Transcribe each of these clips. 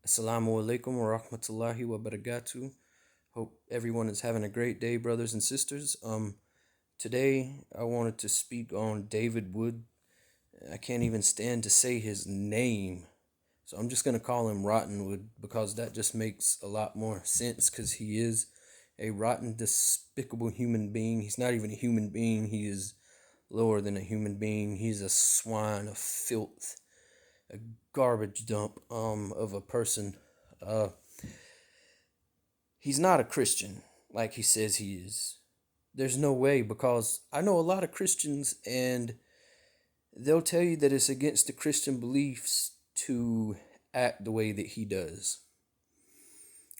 Assalamu alaikum wa rahmatullahi wa barakatuh. Hope everyone is having a great day, brothers and sisters. Today I wanted to speak on David Wood. I can't even stand to say his name, so I'm just gonna call him Rottenwood because that just makes a lot more sense. Because he is a rotten, despicable human being. He's not even a human being. He is lower than a human being. He's a swine of filth, a garbage dump of a person. Uh, he's not a Christian like he says he is. There's no way, because I know a lot of Christians and they'll tell you that it's against the Christian beliefs to act the way that he does.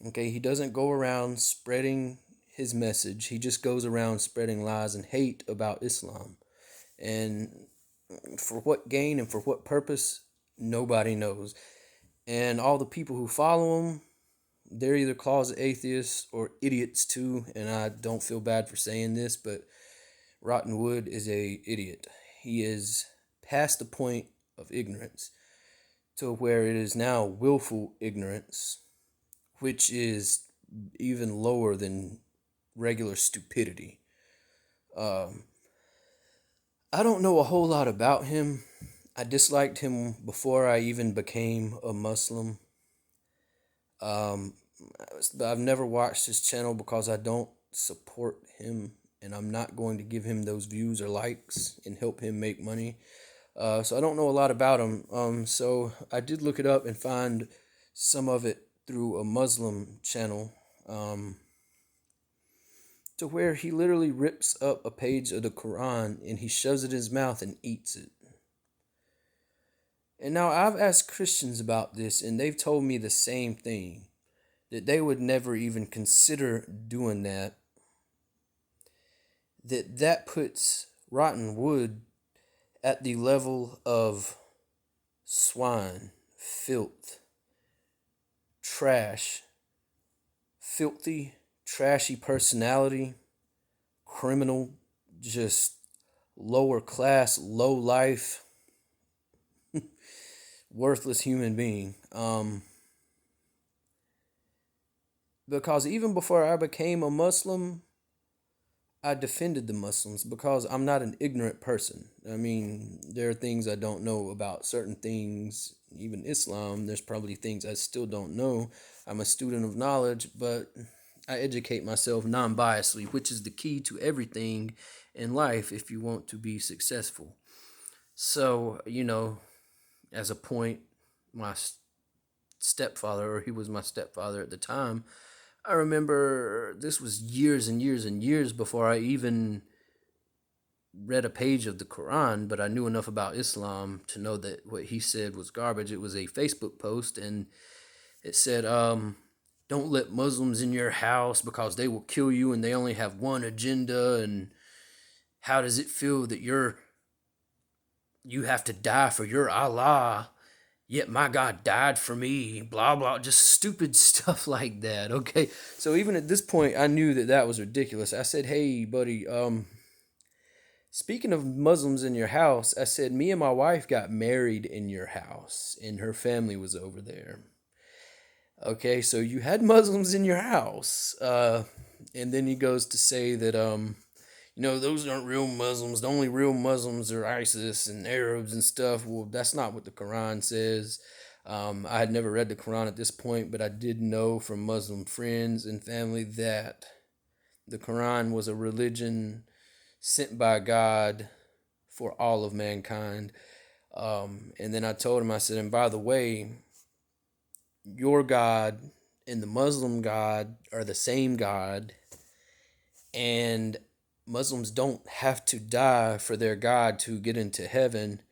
Okay, he doesn't go around spreading his message. He just goes around spreading lies and hate about Islam. And for what gain and for what purpose, nobody knows. And all the people who follow him, they're either closet atheists or idiots too. And I don't feel bad for saying this, but Rotten Wood is a idiot. He is past the point of ignorance to where it is now willful ignorance, which is even lower than regular stupidity. Um, I don't know a whole lot about him. I disliked him before I even became a Muslim. Um, I've never watched his channel because I don't support him, and I'm not going to give him those views or likes and help him make money. So I don't know a lot about him. So I did look it up and find some of it through a Muslim channel, to where he literally rips up a page of the Quran and he shoves it in his mouth and eats it. And now I've asked Christians about this, and they've told me the same thing, that they would never even consider doing that. That puts rotten wood at the level of swine, filth, trash, filthy, trashy personality, criminal, just lower class, low life, worthless human being. Because even before I became a Muslim, I defended the Muslims because I'm not an ignorant person. I mean, there are things I don't know about certain things, even Islam. There's probably things I still don't know. I'm a student of knowledge, but I educate myself non biasedly, which is the key to everything in life if you want to be successful. So, as a point, my stepfather, or he was my stepfather at the time, I remember this was years and years and years before I even read a page of the Quran, but I knew enough about Islam to know that what he said was garbage. It was a Facebook post, and it said, don't let Muslims in your house because they will kill you and they only have one agenda. And how does it feel that you have to die for your Allah? Yet my God died for me, blah, blah, just stupid stuff like that. Okay. So even at this point, I knew that that was ridiculous. I said, hey, buddy, speaking of Muslims in your house, I said, me and my wife got married in your house and her family was over there. Okay. So you had Muslims in your house. And then he goes to say that, those aren't real Muslims. The only real Muslims are ISIS and Arabs and stuff. Well, that's not what the Quran says. I had never read the Quran at this point, but I did know from Muslim friends and family that the Quran was a religion sent by God for all of mankind. And then I told him, I said, and by the way, your God and the Muslim God are the same God. And Muslims don't have to die for their God to get into heaven.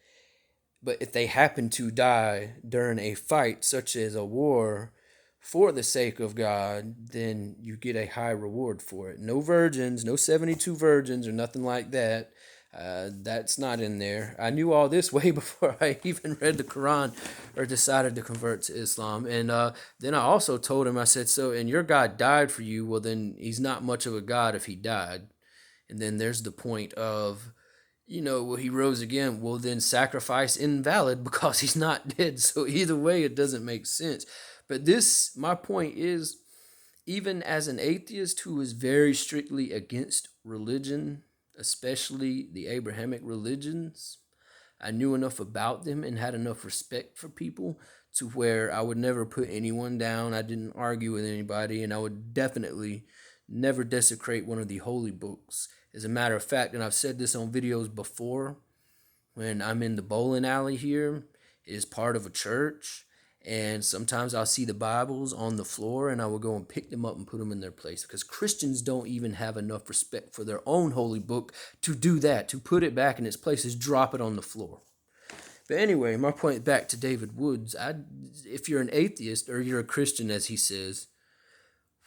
But if they happen to die during a fight, such as a war, for the sake of God, then you get a high reward for it. No virgins, no 72 virgins or nothing like that. That's not in there. I knew all this way before I even read the Quran or decided to convert to Islam. And then I also told him, I said, so, and your God died for you, well, then he's not much of a God if he died. And then there's the point of Well, he rose again. Well, then sacrifice invalid because he's not dead. So either way, it doesn't make sense. But my point is, even as an atheist who is very strictly against religion, especially the Abrahamic religions, I knew enough about them and had enough respect for people to where I would never put anyone down. I didn't argue with anybody, and I would definitely never desecrate one of the holy books. As a matter of fact, and I've said this on videos before, when I'm in the bowling alley here, it is part of a church. And sometimes I'll see the Bibles on the floor and I will go and pick them up and put them in their place because Christians don't even have enough respect for their own holy book to do that, to put it back in its place is drop it on the floor. But anyway, my point back to David Woods, if you're an atheist or you're a Christian, as he says,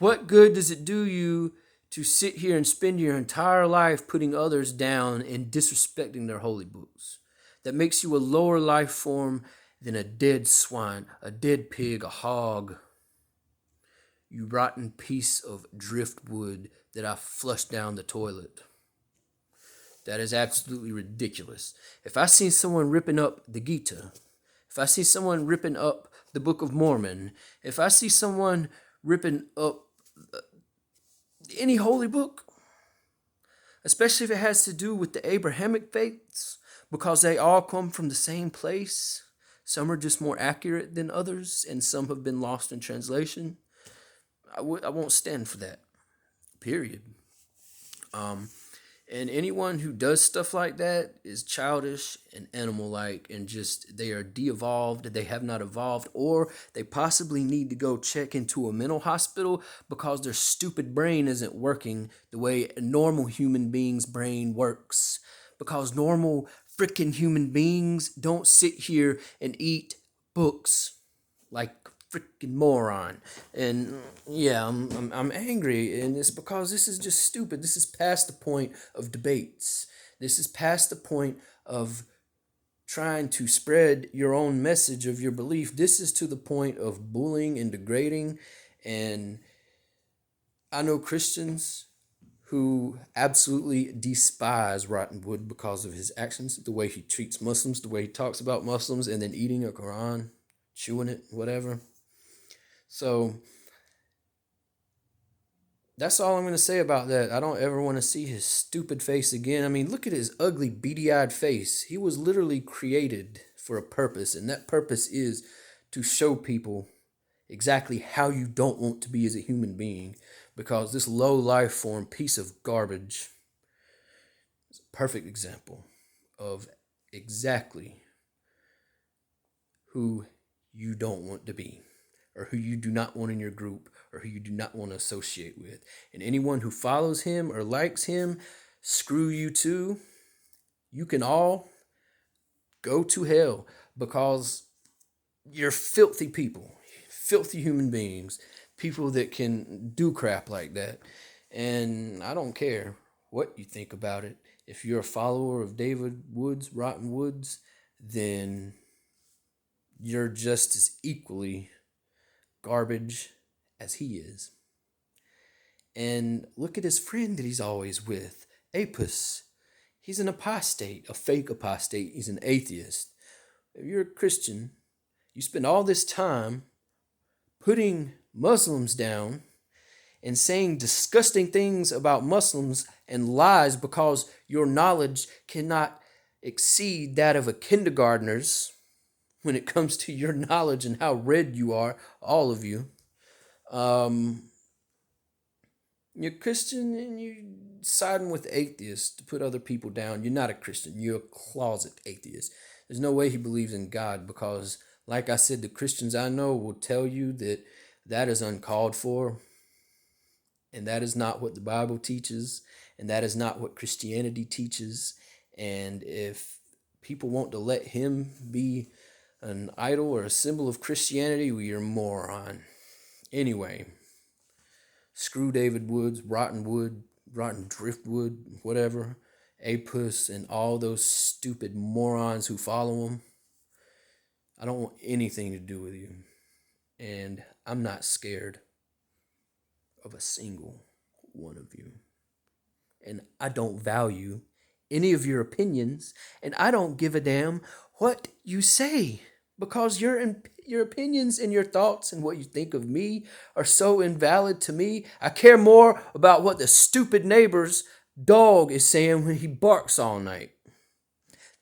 what good does it do you to sit here and spend your entire life putting others down and disrespecting their holy books? That makes you a lower life form than a dead swine, a dead pig, a hog. You rotten piece of driftwood that I flushed down the toilet. That is absolutely ridiculous. If I see someone ripping up the Gita, if I see someone ripping up the Book of Mormon, if I see someone ripping up any holy book, especially if it has to do with the Abrahamic faiths, because they all come from the same place. Some are just more accurate than others, and some have been lost in translation. I won't stand for that. Period. And anyone who does stuff like that is childish and animal-like, and just they are de-evolved. They have not evolved, or they possibly need to go check into a mental hospital because their stupid brain isn't working the way a normal human being's brain works. Because normal freaking human beings don't sit here and eat books like freaking moron. And yeah, I'm angry, and it's because this is just stupid. This is past the point of debates. This is past the point of trying to spread your own message of your belief. This is to the point of bullying and degrading. And I know Christians who absolutely despise Rottenwood because of his actions, the way he treats Muslims, the way he talks about Muslims, and then eating a Quran, chewing it, whatever. So that's all I'm going to say about that. I don't ever want to see his stupid face again. I mean, look at his ugly, beady-eyed face. He was literally created for a purpose, and that purpose is to show people exactly how you don't want to be as a human being, because this low life form piece of garbage is a perfect example of exactly who you don't want to be, or who you do not want in your group, or who you do not want to associate with. And anyone who follows him or likes him, screw you too. You can all go to hell because you're filthy people, filthy human beings, people that can do crap like that. And I don't care what you think about it. If you're a follower of David Woods, Rotten Woods, then you're just as equally garbage as he is. And look at his friend that he's always with, Apis. He's an apostate, a fake apostate. He's an atheist. If you're a Christian, you spend all this time putting Muslims down and saying disgusting things about Muslims and lies because your knowledge cannot exceed that of a kindergartner's when it comes to your knowledge and how red you are, all of you. Um, you're Christian and you're siding with atheists to put other people down. You're not a Christian. You're a closet atheist. There's no way he believes in God because, like I said, the Christians I know will tell you that that is uncalled for, and that is not what the Bible teaches, and that is not what Christianity teaches. And if people want to let him be an idol or a symbol of Christianity, well, you're a moron. Anyway, screw David Woods, Rotten Wood, Rotten Driftwood, whatever, Apis, and all those stupid morons who follow him. I don't want anything to do with you. And I'm not scared of a single one of you. And I don't value any of your opinions, and I don't give a damn what you say because your opinions and your thoughts and what you think of me are so invalid to me. I care more about what the stupid neighbor's dog is saying when he barks all night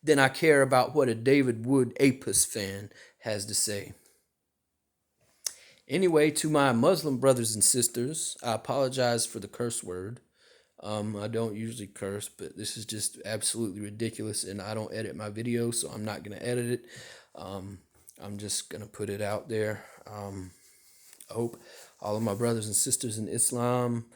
than I care about what a David Wood Apis fan has to say. Anyway, to my Muslim brothers and sisters, I apologize for the curse word. I don't usually curse, but this is just absolutely ridiculous, and I don't edit my videos, so I'm not gonna edit it. Um, I'm just gonna put it out there. I hope all of my brothers and sisters in Islam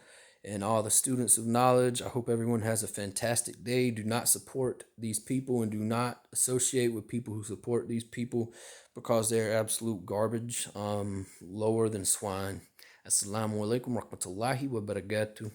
and all the students of knowledge, I hope everyone has a fantastic day. Do not support these people and do not associate with people who support these people because they're absolute garbage, lower than swine. Assalamu alaikum warahmatullahi wabarakatuh.